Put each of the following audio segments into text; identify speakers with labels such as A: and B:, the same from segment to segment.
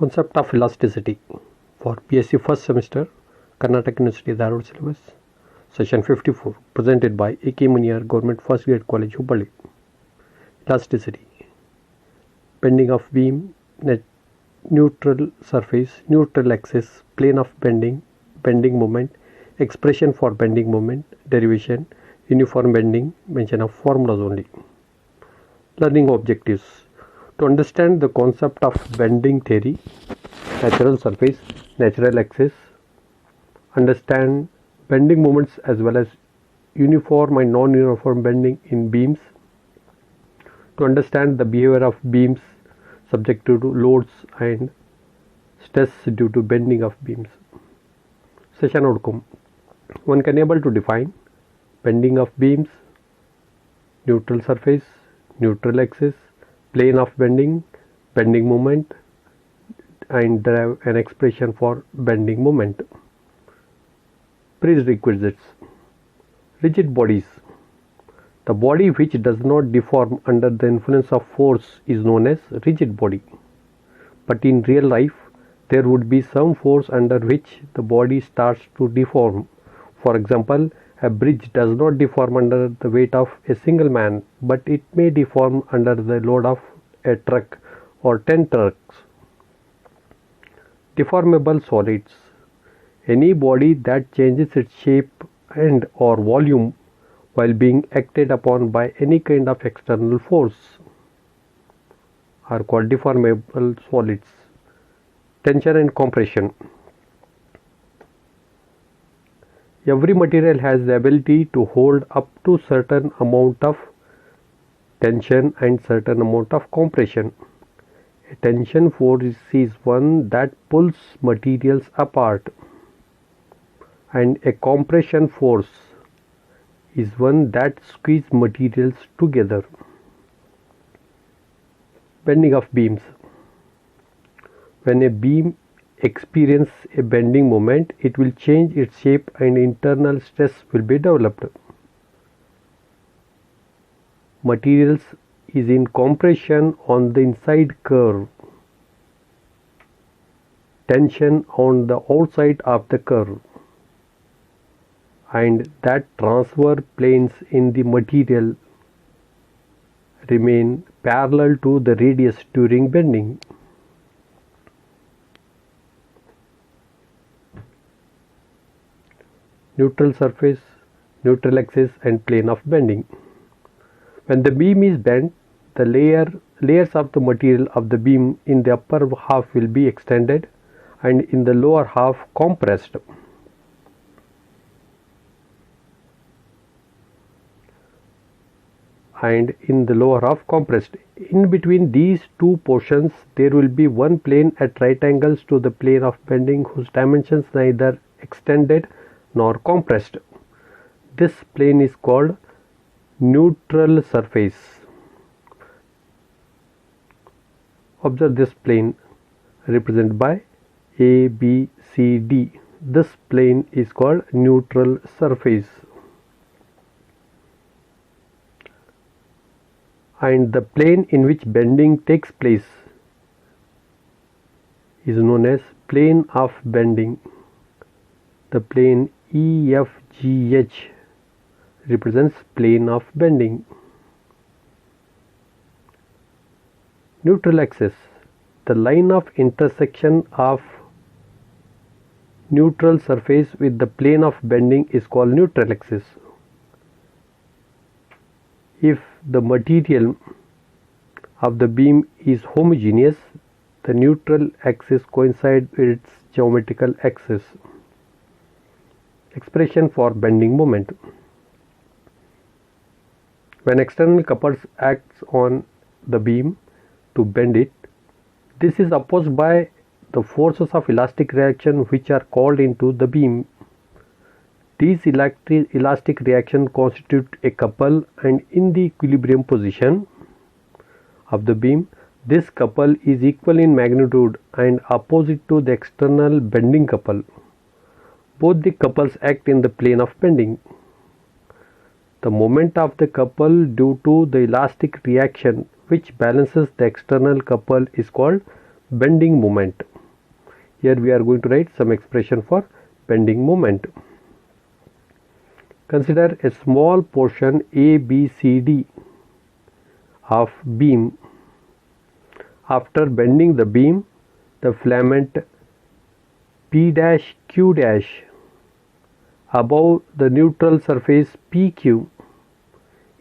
A: Concept of elasticity for BSc first semester, Karnataka University Dharwad syllabus, session 54, presented by A.K. Muniyar, Government First Grade College, Hubballi. Elasticity, bending of beam, neutral surface, neutral axis, plane of bending, bending moment, expression for bending moment, derivation, uniform bending, mention of formulas only. Learning objectives: to understand the concept of bending theory, natural surface, natural axis, understand bending moments as well as uniform and non-uniform bending in beams, to understand the behavior of beams subjected to loads and stress due to bending of beams. Session outcome: one can able to define bending of beams, neutral surface, neutral axis, plane of bending, bending moment, and derive an expression for bending moment. Prerequisites: rigid bodies. The body which does not deform under the influence of force is known as rigid body. But in real life, there would be some force under which the body starts to deform. For example, a bridge does not deform under the weight of a single man, but it may deform under the load of a truck or 10 trucks. Deformable solids: any body that changes its shape and or volume while being acted upon by any kind of external force are called deformable solids. Tension and compression: every material has the ability to hold up to certain amount of tension and certain amount of compression. A tension force is one that pulls materials apart, and a compression force is one that squeezes materials together. Bending of beams: when a beam experiences a bending moment, it will change its shape and internal stress will be developed. Materials is in compression on the inside curve, tension on the outside of the curve, and that transfer planes in the material remain parallel to the radius during bending. Neutral surface, neutral axis, and plane of bending. When the beam is bent, the layers of the material of the beam in the upper half will be extended and in the lower half compressed. And in the lower half compressed. In between these two portions, there will be one plane at right angles to the plane of bending whose dimensions neither extended nor compressed. This plane is called neutral surface. Observe this plane represented by A, B, C, D. This plane is called neutral surface. And the plane in which bending takes place is known as plane of bending. The plane EFGH represents plane of bending. Neutral axis: the line of intersection of neutral surface with the plane of bending is called neutral axis. If the material of the beam is homogeneous, the neutral axis coincides with its geometrical axis. Expression for bending moment: when external couples acts on the beam to bend it, this is opposed by the forces of elastic reaction which are called into the beam. These elastic reaction constitute a couple, and in the equilibrium position of the beam, this couple is equal in magnitude and opposite to the external bending couple. Both the couples act in the plane of bending. The moment of the couple due to the elastic reaction which balances the external couple is called bending moment. Here we are going to write some expression for bending moment. Consider a small portion ABCD of beam. After bending the beam, the filament P'Q' above the neutral surface PQ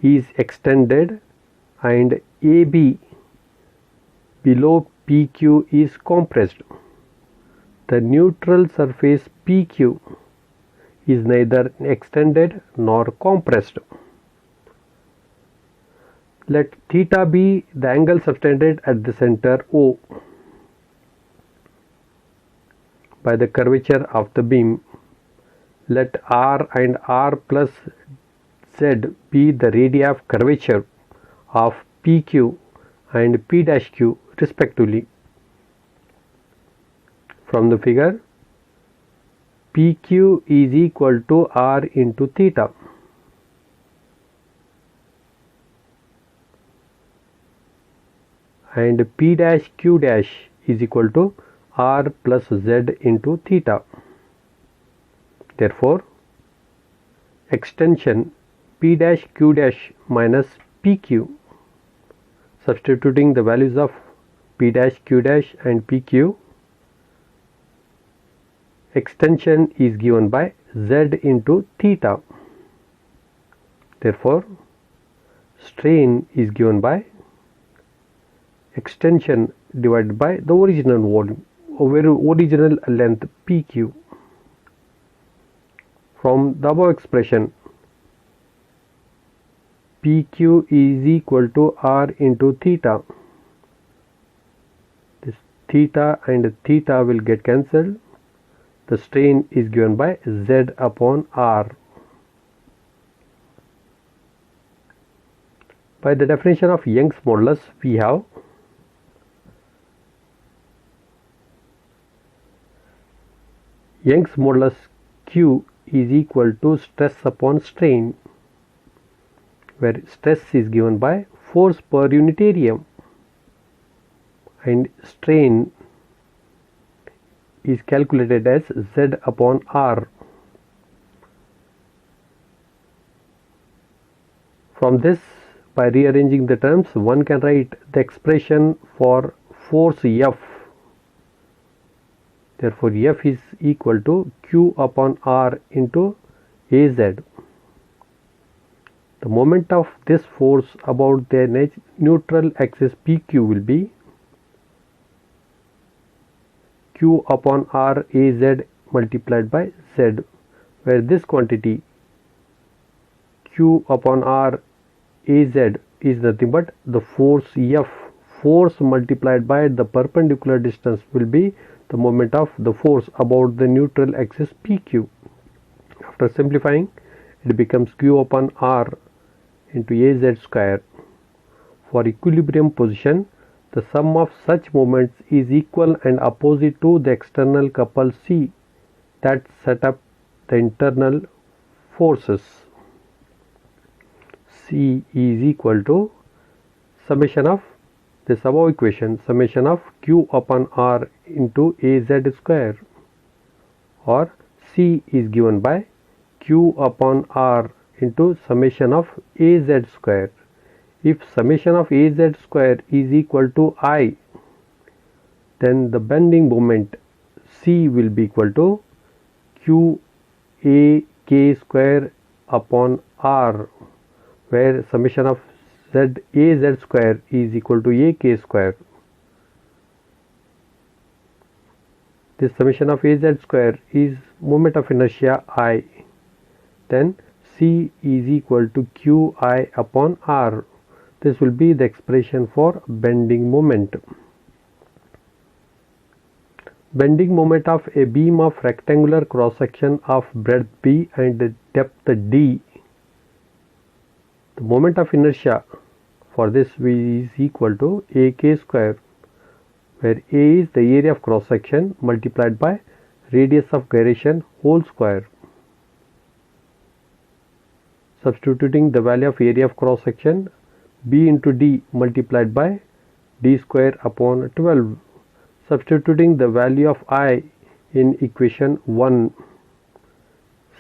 A: is extended and AB below PQ is compressed. The neutral surface PQ is neither extended nor compressed. Let theta be the angle subtended at the center O by the curvature of the beam. Let R and R plus Z be the radii of curvature of PQ and P'Q respectively. From the figure, PQ is equal to R into theta. And P'Q' is equal to R plus Z into theta. Therefore, extension P'Q' minus PQ, substituting the values of P', and PQ, extension is given by Z into theta. Therefore, strain is given by extension divided by the original volume, original length PQ. From the above expression, PQ is equal to R into theta. This theta and theta will get cancelled. The strain is given by Z upon R. By the definition of Young's modulus, we have Young's modulus Q is equal to stress upon strain, where stress is given by force per unit area and strain is calculated as Z upon R. From this, by rearranging the terms, one can write the expression for force F. Therefore, F is equal to Q upon R into AZ. The moment of this force about the neutral axis PQ will be Q upon R AZ multiplied by Z, where this quantity Q upon R AZ is nothing but the force F. Force multiplied by the perpendicular distance will be the moment of the force about the neutral axis PQ. After simplifying, it becomes Q upon R into AZ square. For equilibrium position, the sum of such moments is equal and opposite to the external couple C that set up the internal forces. C is equal to summation of this above equation, summation of Q upon R into AZ square, or C is given by Q upon R into summation of AZ square. If summation of AZ square is equal to I, then the bending moment C will be equal to Q A K square upon R, where summation of AZ square is equal to AK square. This summation of AZ square is moment of inertia I. Then C is equal to QI upon R. This will be the expression for bending moment. Bending moment of a beam of rectangular cross section of breadth B and depth D. The moment of inertia for this is equal to AK square, where A is the area of cross section multiplied by radius of gyration whole square. Substituting the value of area of cross section, B into D multiplied by D square upon 12. Substituting the value of I in equation 1,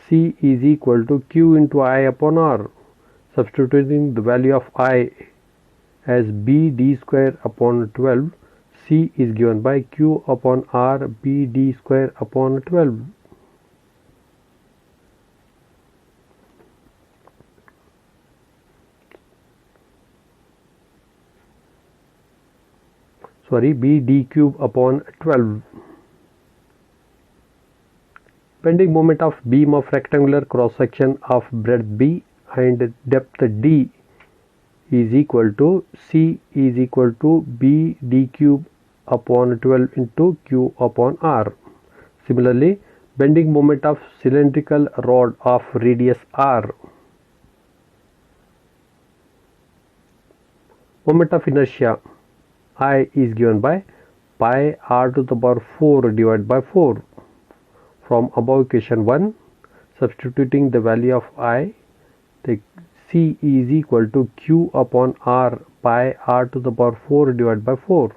A: C is equal to Q into I upon R. Substituting the value of I as B d square upon 12, C is given by Q upon R B d square upon 12. B d cube upon 12. Bending moment of beam of rectangular cross section of breadth B and depth D is equal to C is equal to B d cube upon 12 into Q upon R. Similarly, bending moment of cylindrical rod of radius R. Moment of inertia I is given by pi r to the power 4 divided by 4. From above equation 1, substituting the value of I, the C is equal to Q upon R pi r to the power 4 divided by 4.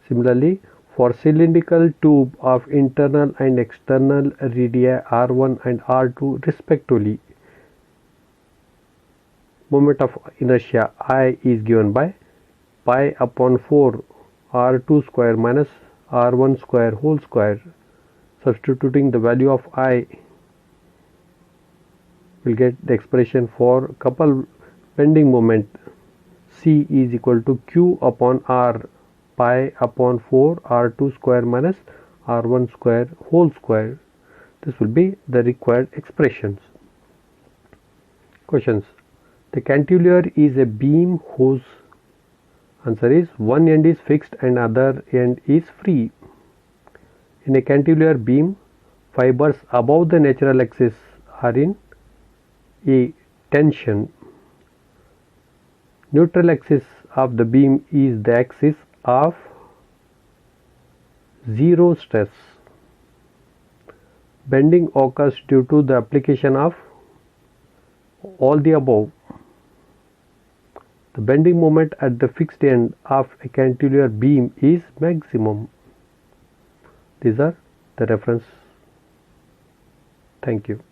A: Similarly, for cylindrical tube of internal and external radii R1 and R2 respectively, moment of inertia I is given by pi upon 4 R2 square minus R1 square whole square. Substituting the value of I, will get the expression for couple bending moment. C is equal to Q upon R pi upon 4 R2 square minus R1 square whole square. This will be the required expressions. Questions. The cantilever is a beam whose answer is one end is fixed and other end is free. In a cantilever beam, fibers above the natural axis are in a tension. Neutral axis of the beam is the axis of zero stress. Bending occurs due to the application of all the above. The bending moment at the fixed end of a cantilever beam is maximum. These are the reference. Thank you.